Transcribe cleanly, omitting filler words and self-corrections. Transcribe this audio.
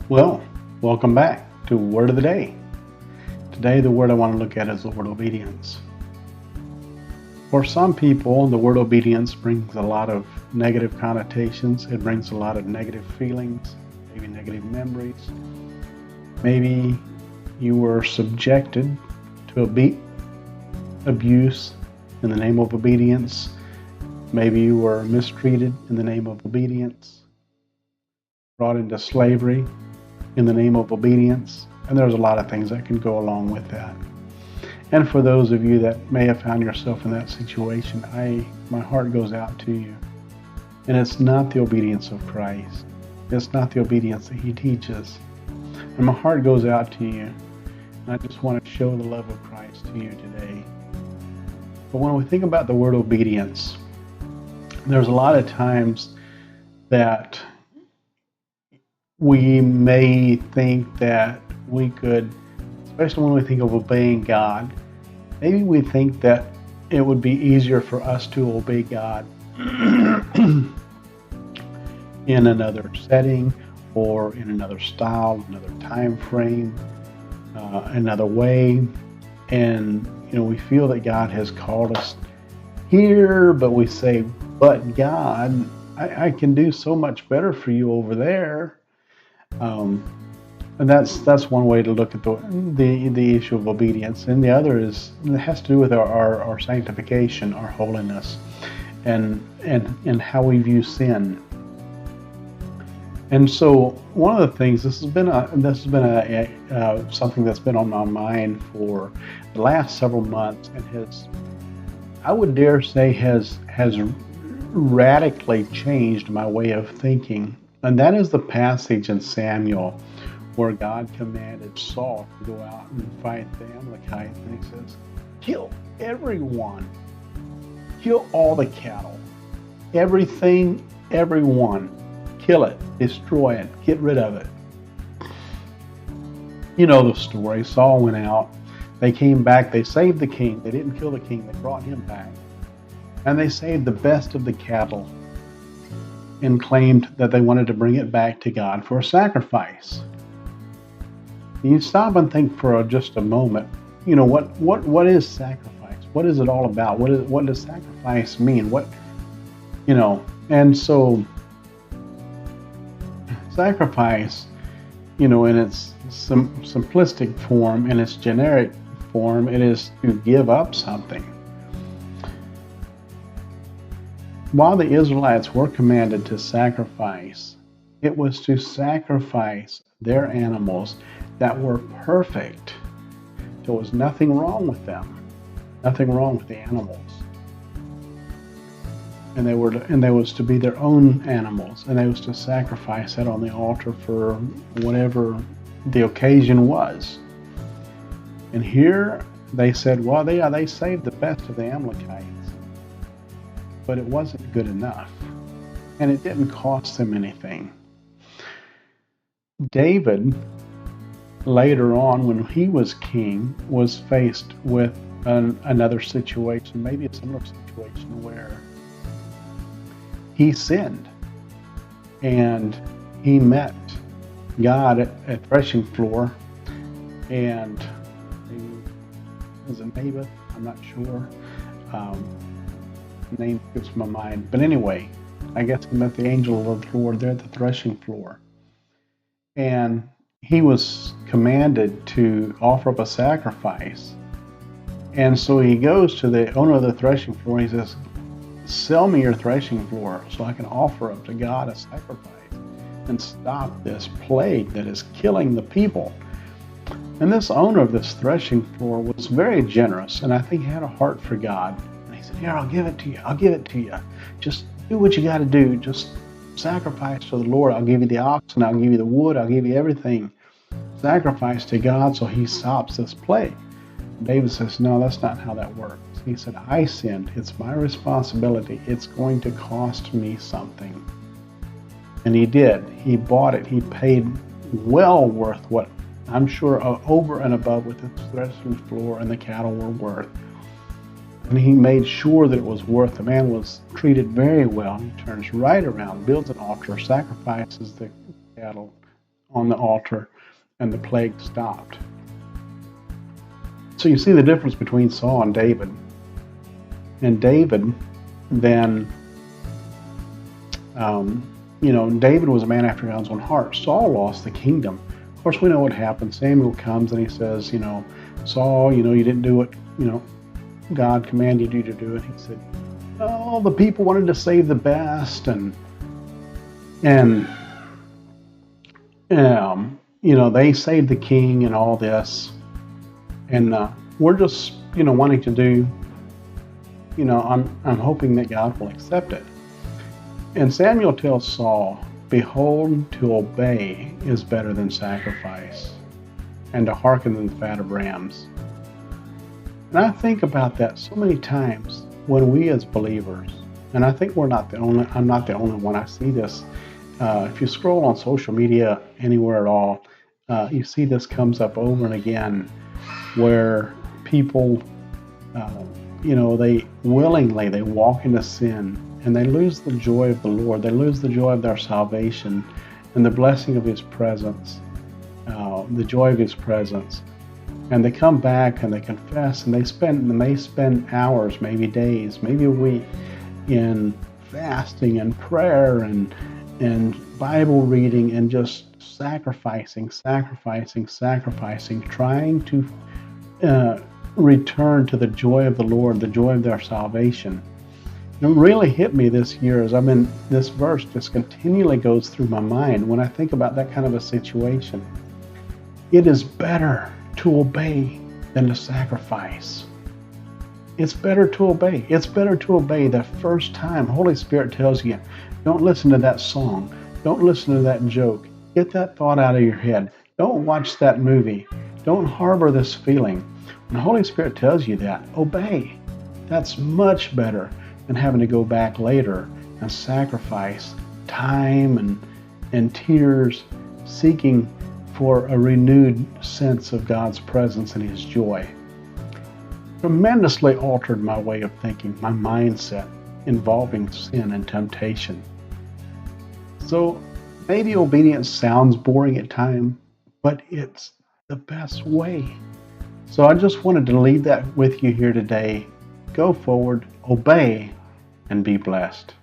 Well, welcome back to Word of the Day. Today, the word I want to look at is the word obedience. For some people, the word obedience brings a lot of negative connotations. It brings a lot of negative feelings, maybe negative memories. Maybe you were subjected to abuse in the name of obedience. Maybe you were mistreated in the name of obedience, brought into slavery in the name of obedience. And there's a lot of things that can go along with that. And for those of you that may have found yourself in that situation, my heart goes out to you. And it's not the obedience of Christ. It's not the obedience that He teaches. And my heart goes out to you. And I just want to show the love of Christ to you today. But when we think about the word obedience, there's a lot of times that we may think that we could, especially when we think of obeying God, maybe we think that it would be easier for us to obey God in another setting or in another style, another time frame, another way. And we feel that God has called us here, but we say, but God, I can do so much better for you over there. And that's one way to look at the issue of obedience. And the other it has to do with our sanctification, our holiness, and how we view sin. And so one of the things, this has been something that's been on my mind for the last several months, and I would dare say has radically changed my way of thinking. And that is the passage in Samuel where God commanded Saul to go out and fight the Amalekites, and He says, kill everyone, kill all the cattle, everything, everyone, kill it, destroy it, get rid of it. You know the story. Saul went out, they came back, they saved the king, they didn't kill the king, they brought him back, and they saved the best of the cattle and claimed that they wanted to bring it back to God for a sacrifice. You stop and think for just a moment, what is sacrifice? What is it all about? What does sacrifice mean? And so sacrifice, in its simplistic form, in its generic form, it is to give up something. While the Israelites were commanded to sacrifice, it was to sacrifice their animals that were perfect. There was nothing wrong with them, nothing wrong with the animals. And they was to be their own animals, and they was to sacrifice it on the altar for whatever the occasion was. And here they said, well, they saved the best of the Amalekites, but it wasn't good enough, and it didn't cost them anything. David, later on, when he was king, was faced with another situation, maybe a similar situation, where he sinned and he met God at a threshing floor, and maybe was it Naboth? I'm not sure. Name skips my mind, but anyway, I guess he met the angel of the Lord there at the threshing floor, and he was commanded to offer up a sacrifice. And so he goes to the owner of the threshing floor. He says, sell me your threshing floor so I can offer up to God a sacrifice and stop this plague that is killing the people. And this owner of this threshing floor was very generous, and I think he had a heart for God. And he said, here, I'll give it to you. I'll give it to you. Just do what you got to do. Just sacrifice to the Lord. I'll give you the oxen. I'll give you the wood. I'll give you everything. Sacrifice to God so He stops this plague. David says, no, that's not how that works. He said, I sinned. It's my responsibility. It's going to cost me something. And he did. He bought it. He paid well worth what I'm sure over and above what the threshing floor and the cattle were worth. And he made sure that it was worth. The man was treated very well. He turns right around, builds an altar, sacrifices the cattle, on the altar, and the plague stopped. So you see the difference between Saul and David. And David then, David was a man after God's own heart. Saul lost the kingdom. Of course, we know what happened. Samuel comes and he says, Saul, you didn't do what, God commanded you to do it. He said, oh, the people wanted to save the best, and they saved the king and all this, and we're just, wanting to do, I'm hoping that God will accept it. And Samuel tells Saul, behold, to obey is better than sacrifice, and to hearken than the fat of rams. And I think about that so many times when we as believers, and I think I'm not the only one, I see this. If you scroll on social media anywhere at all, you see this comes up over and again, where people, they willingly walk into sin, and they lose the joy of the Lord. They lose the joy of their salvation and the blessing of His presence, the joy of His presence. And they come back and they confess, and they spend hours, maybe days, maybe a week, in fasting and prayer and Bible reading, and just sacrificing, trying to return to the joy of the Lord, the joy of their salvation. And it really hit me this year as this verse just continually goes through my mind when I think about that kind of a situation. It is better to obey than to sacrifice. It's better to obey. It's better to obey the first time Holy Spirit tells you, don't listen to that song. Don't listen to that joke. Get that thought out of your head. Don't watch that movie. Don't harbor this feeling. When the Holy Spirit tells you that, obey. That's much better than having to go back later and sacrifice time and tears, seeking for a renewed sense of God's presence and His joy. Tremendously altered my way of thinking, my mindset involving sin and temptation. So maybe obedience sounds boring at times, but it's the best way. So I just wanted to leave that with you here today. Go forward, obey, and be blessed.